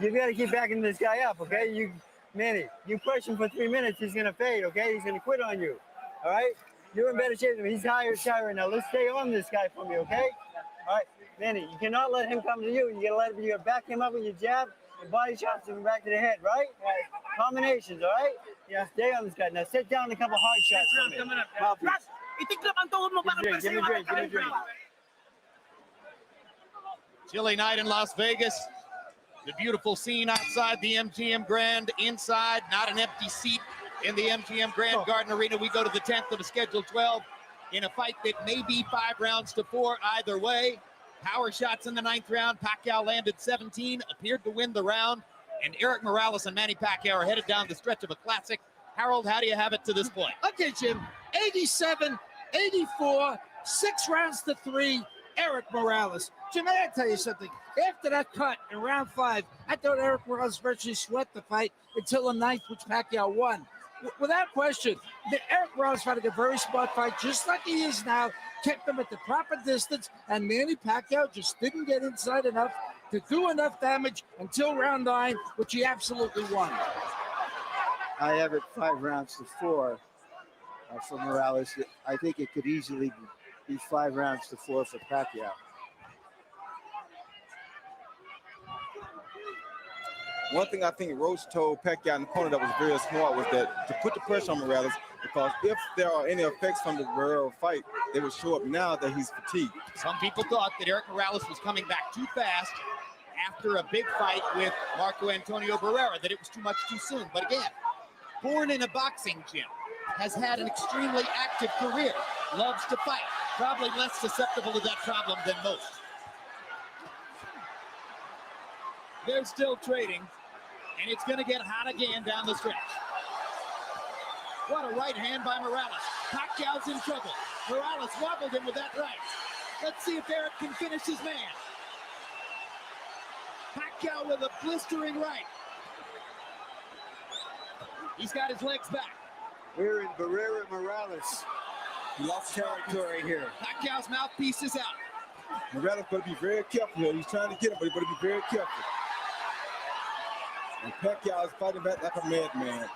you got to keep backing this guy up, okay? Manny, you push him for 3 minutes, he's gonna fade, okay? He's gonna quit on you. All right? You're in better shape than him. He's higher shy right now. Let's stay on this guy for me, okay? All right, Manny, you cannot let him come to you. You gotta back him up with your jab and body shots and back to the head, right? Combinations, all right? Yeah. Stay on this guy. Now sit down and a couple hard shots for me. Mouthpiece. Give me a drink. Chilly night in Las Vegas. The beautiful scene outside the MGM Grand. Inside, not an empty seat in the MGM Grand Garden Arena. We go to the 10th of the scheduled 12 in a fight that may be 5 rounds to 4 either way. Power shots in the 9th round. Pacquiao landed 17, appeared to win the round. And Eric Morales and Manny Pacquiao are headed down the stretch of a classic. Harold, how do you have it to this point? Okay, Jim. 87, 84, 6 rounds to 3. Eric Morales. Jim, I gotta tell you something. After that cut in round 5, I thought Eric Morales virtually swept the fight until the 9th, which Pacquiao won. Without question, Eric Morales fought a very smart fight, just like he is now, kept him at the proper distance, and Manny Pacquiao just didn't get inside enough to do enough damage until round 9, which he absolutely won. I have it 5 rounds to 4 for Morales. I think it could easily be 5 rounds to 4 for Pacquiao. One thing I think Roach told Pacquiao in the corner that was very smart was that to put the pressure on Morales, because if there are any effects from the Barrero fight, they would show up now that he's fatigued. Some people thought that Eric Morales was coming back too fast after a big fight with Marco Antonio Barrera, that it was too much too soon. But again, born in a boxing gym, has had an extremely active career, loves to fight, probably less susceptible to that problem than most. They're still trading, and it's going to get hot again down the stretch. What a right hand by Morales. Pacquiao's in trouble. Morales wobbled him with that right. Let's see if Eric can finish his man. Pacquiao with a blistering right. He's got his legs back. We're in Barrera Morales. He lost territory here. Pacquiao's mouthpiece is out. Morales better be very careful here. He's trying to get him, but he better be very careful. And Pacquiao is fighting back like a madman.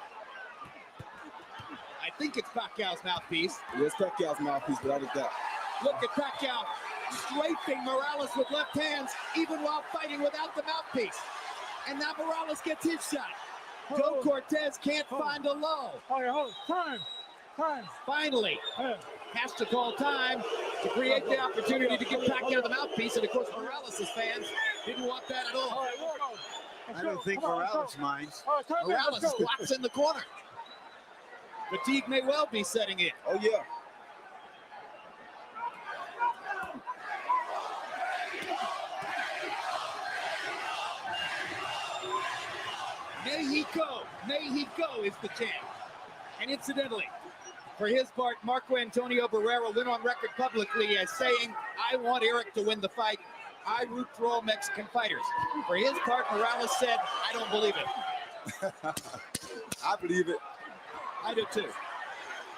I think it's Pacquiao's mouthpiece. It is Pacquiao's mouthpiece, without a doubt. Look at Pacquiao strafing Morales with left hands, even while fighting without the mouthpiece. And now Morales gets his shot. Joe Cortez can't find a low. Time. Finally, has to call time to create the opportunity to give Pacquiao the mouthpiece. And of course, Morales' fans didn't want that at all. I don't think Morales minds. Morales squats in the corner. Fatigue may well be setting in. Oh, yeah. May he go is the chant. And incidentally, for his part, Marco Antonio Barrera went on record publicly as saying, I want Eric to win the fight. I root for all Mexican fighters. For his part, Morales said, I don't believe it. I believe it. I do too.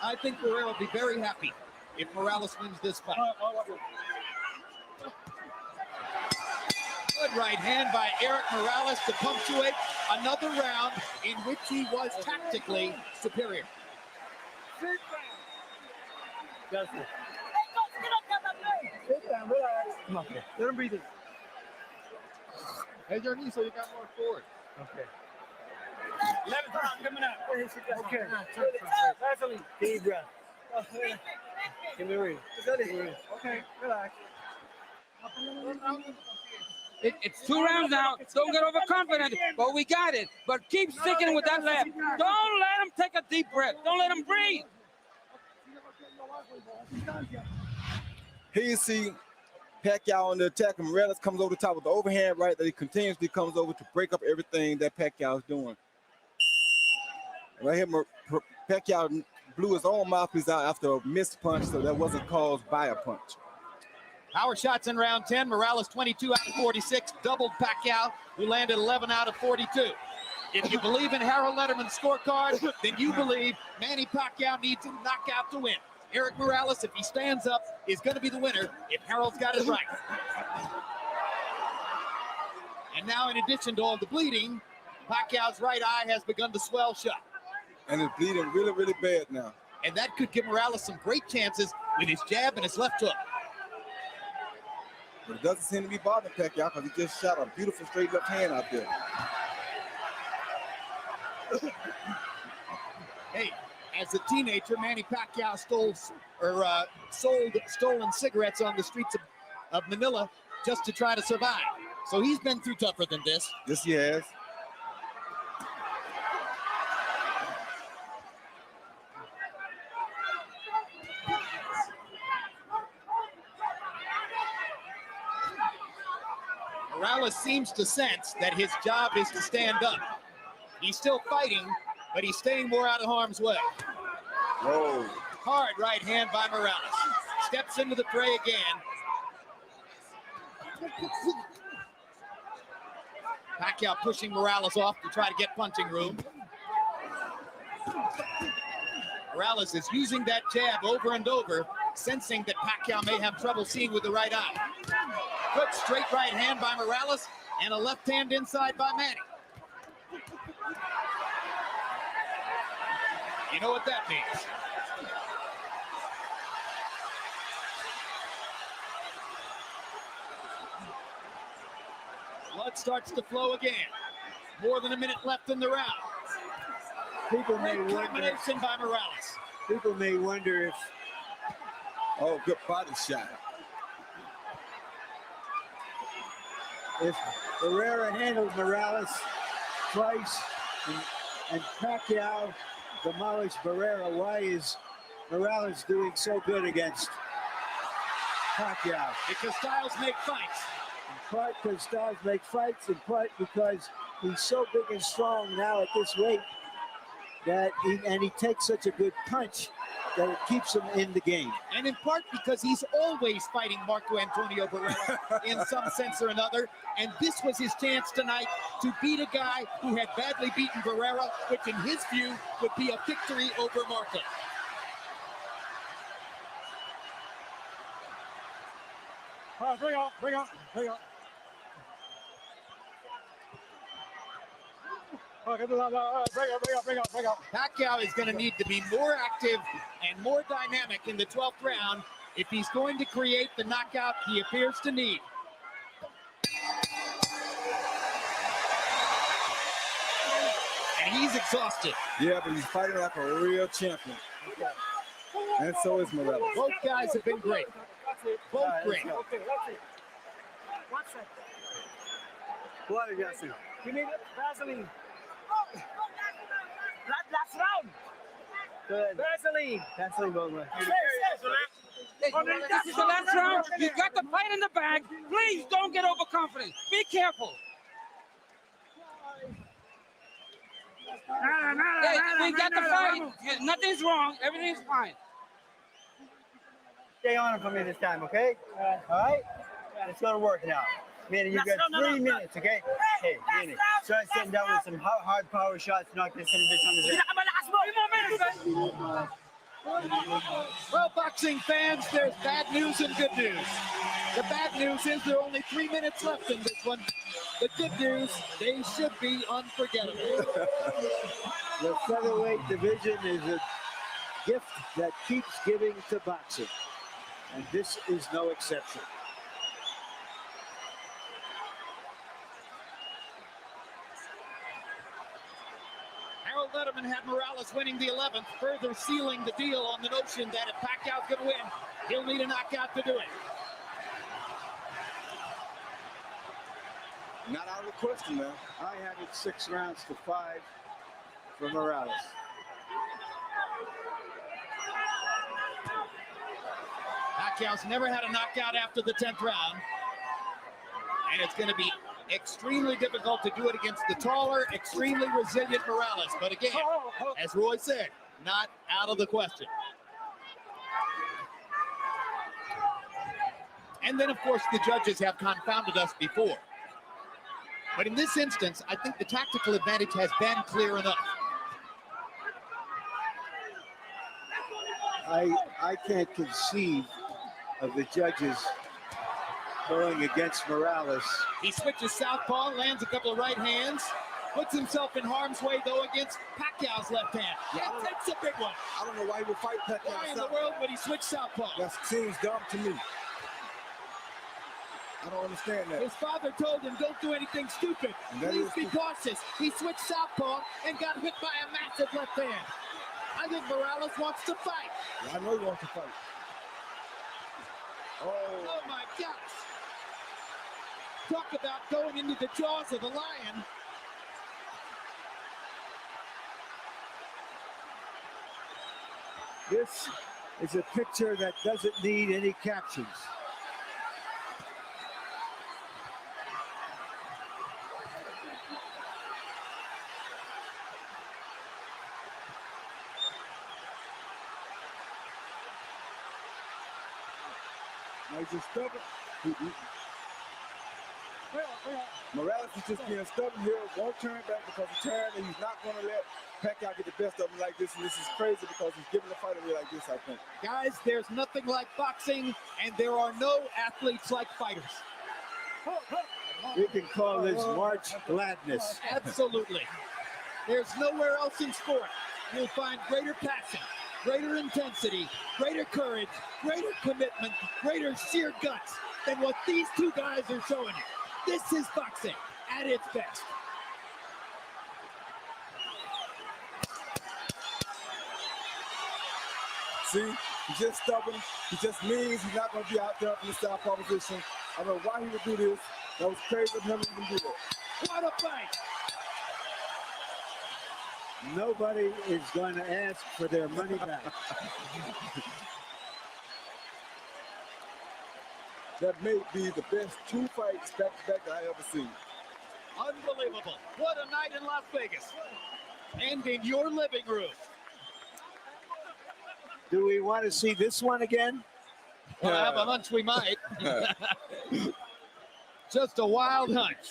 I think Barrera will be very happy if Morales wins this fight. Good right hand by Eric Morales to punctuate another round in which he was tactically superior. Justin. Sit down, relax. Come on, let him breathe in. Hey, your knee so you got more forward. Okay. 11th round coming up. Okay. Deep breath. Give me a read. Okay, relax. It's 2 rounds now. Don't get overconfident, but we got it. But keep sticking with that left. Don't let him take a deep breath. Don't let him breathe. Here you see Pacquiao on the attack, and Morales comes over the top with the overhand right that he continuously comes over to break up everything that Pacquiao is doing. Right here, Pacquiao blew his own mouthpiece out after a missed punch, so that wasn't caused by a punch. Power shots in round 10. Morales 22 out of 46, doubled Pacquiao, who landed 11 out of 42. If you believe in Harold Letterman's scorecard, then you believe Manny Pacquiao needs a knockout to win. Eric Morales, if he stands up, is going to be the winner if Harold's got it right. And now, in addition to all the bleeding, Pacquiao's right eye has begun to swell shut. And it's bleeding really, really bad now. And that could give Morales some great chances with his jab and his left hook. But it doesn't seem to be bothering Pacquiao because he just shot a beautiful straight left hand out there. Hey, as a teenager, Manny Pacquiao sold stolen cigarettes on the streets of Manila just to try to survive. So he's been through tougher than this. Yes, he has. Morales seems to sense that his job is to stand up. He's still fighting, but he's staying more out of harm's way. Whoa. Hard right hand by Morales. Steps into the fray again. Pacquiao pushing Morales off to try to get punching room. Morales is using that jab over and over, sensing that Pacquiao may have trouble seeing with the right eye. Good straight right hand by Morales and a left hand inside by Manny. You know what that means. Blood starts to flow again. More than a minute left in the round. People may Great wonder. combination by Morales. People may wonder if Oh, good body shot. Barrera handled Morales twice and Pacquiao demolished Barrera. Why is Morales doing so good against Pacquiao? Because styles make fights. In part because styles make fights, in part because he's so big and strong now at this weight that he takes such a good punch that it keeps him in the game. And in part because he's always fighting Marco Antonio Barrera in some sense or another. And this was his chance tonight to beat a guy who had badly beaten Barrera, which in his view would be a victory over Marco. Bring on, bring on, bring on. Bring on. Pacquiao is going to need to be more active and more dynamic in the 12th round if he's going to create the knockout he appears to need. And he's exhausted. Yeah, but he's fighting like a real champion. And so is Morales. Both guys have been great. Both great. One second. What are you guys doing? Give me the Vaseline. Last round. Good. Vaseline. Vaseline, Bowman. This is the last round. You got the fight in the bag. Please don't get overconfident. Be careful. Hey, we got the fight. Nothing's wrong. Everything's fine. Stay on it for me this time, okay? All right? Let's go to work now. Manny, you've got 3 minutes, okay? Hey, Manny, start sitting down with some hard power shots, knock this bitch on the head. Well, boxing fans, there's bad news and good news. The bad news is there are only 3 minutes left in this one. The good news, they should be unforgettable. The featherweight division is a gift that keeps giving to boxing, and this is no exception. Harold Letterman had Morales winning the 11th, further sealing the deal on the notion that if Pacquiao's going to win, he'll need a knockout to do it. Not out of the question, man. I have it 6 rounds to 5 for Morales. Pacquiao's never had a knockout after the 10th round. And it's going to be extremely difficult to do it against the taller, extremely resilient Morales. But again, as Roy said, not out of the question. And then, of course, the judges have confounded us before. But in this instance, I think the tactical advantage has been clear enough. I can't conceive of the judges going against Morales. He switches southpaw, lands a couple of right hands. Puts himself in harm's way, though, against Pacquiao's left hand. That's a big one. I don't know why he would fight Pacquiao. Why in the world would he switch southpaw? That seems dumb to me. I don't understand that. His father told him, don't do anything stupid. Please be cautious. He switched southpaw and got hit by a massive left hand. I think Morales wants to fight. Yeah, I know he wants to fight. Oh my gosh. Talk about going into the jaws of the lion. This is a picture that doesn't need any captions. He's just stubborn. Morales is just being stubborn here, won't turn back because he turned, and he's not going to let Pacquiao get the best of him like this. And this is crazy because he's giving the fight away like this, I think. Guys, there's nothing like boxing, and there are no athletes like fighters. We can call this March Gladness. Absolutely. There's nowhere else in sport you'll find greater passion, greater intensity, greater courage, greater commitment, greater sheer guts than what these two guys are showing you. This is boxing at its best. See, he's just stubborn. He just means he's not going to be out there in the southpaw position. I don't know why he would do this. That was crazy of him to even do that. What a fight! Nobody is going to ask for their money back. That may be the best two fights back-to-back that I ever seen. Unbelievable. What a night in Las Vegas. And in your living room. Do we want to see this one again? Well, I have a hunch we might. Just a wild hunch.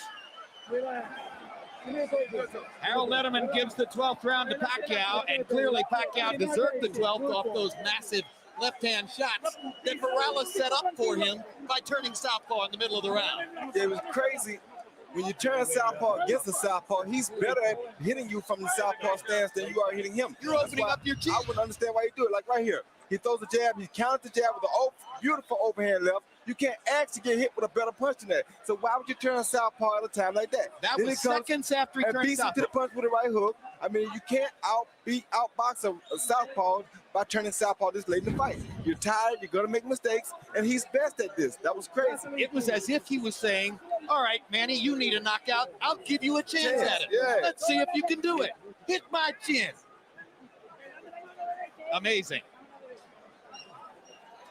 Harold Letterman gives the 12th round to Pacquiao, and clearly Pacquiao deserved the 12th off those massive left-hand shots that Morales set up for him by turning southpaw in the middle of the round. It was crazy. When you turn southpaw against the southpaw, he's better at hitting you from the southpaw stance than you are hitting him. You're opening up your cheek. I wouldn't understand why he do it. Like right here, he throws a jab, he counters the jab with a beautiful overhand left. You can't actually get hit with a better punch than that. So why would you turn southpaw at a time like that? That then was seconds after he turned beats him to southpaw. the punch with a right hook. I mean, you can't outbox a southpaw by turning southpaw this late in the fight. You're tired, you're gonna make mistakes, and he's best at this. That was crazy. It was as if he was saying, all right, Manny, you need a knockout. I'll give you a chance at it. Yeah. Let's see if you can do it. Hit my chin. Amazing.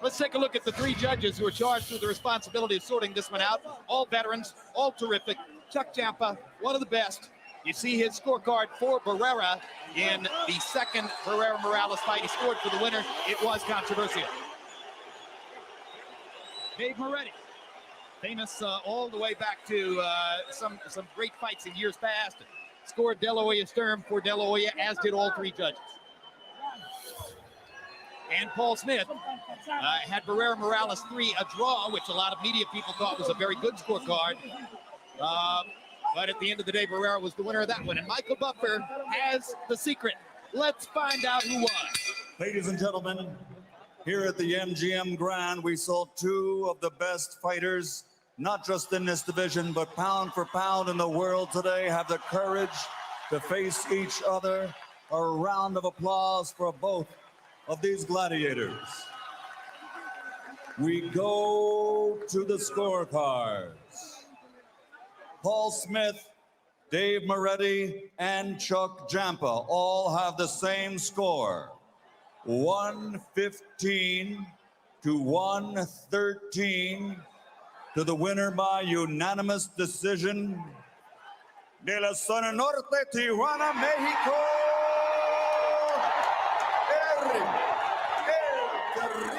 Let's take a look at the three judges who are charged with the responsibility of sorting this one out. All veterans, all terrific. Chuck Champa, one of the best. You see his scorecard for Barrera in the second Barrera-Morales fight. He scored for the winner. It was controversial. Dave Moretti, famous all the way back to some great fights in years past. Scored De La Hoya Sturm for De La Hoya, as did all three judges. And Paul Smith had Barrera-Morales 3 a draw, which a lot of media people thought was a very good scorecard. But at the end of the day, Barrera was the winner of that one. And Michael Buffer has the secret. Let's find out who won. Ladies and gentlemen, here at the MGM Grand, we saw two of the best fighters, not just in this division, but pound for pound in the world today, have the courage to face each other. A round of applause for both of these gladiators. We go to the scorecards. Paul Smith, Dave Moretti, and Chuck Champa all have the same score. 115 to 113 to the winner by unanimous decision. De la Zona Norte, Tijuana, Mexico. El Terrible.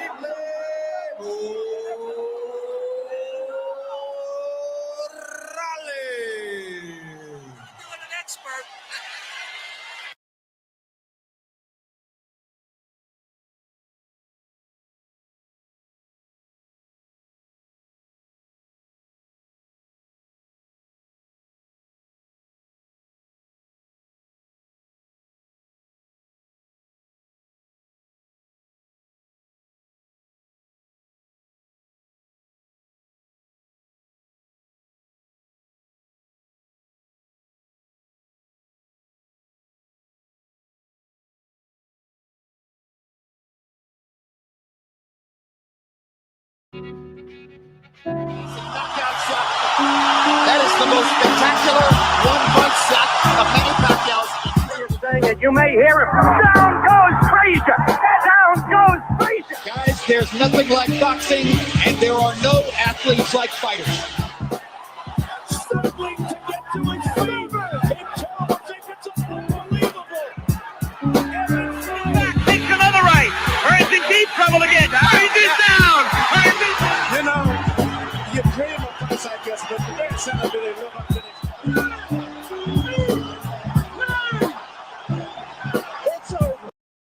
the most spectacular one-punch set of Manny Pacquiao's. Saying it, you may hear him. Down goes Frazier! Down goes Frazier! Guys, there's nothing like boxing, and there are no athletes like fighters.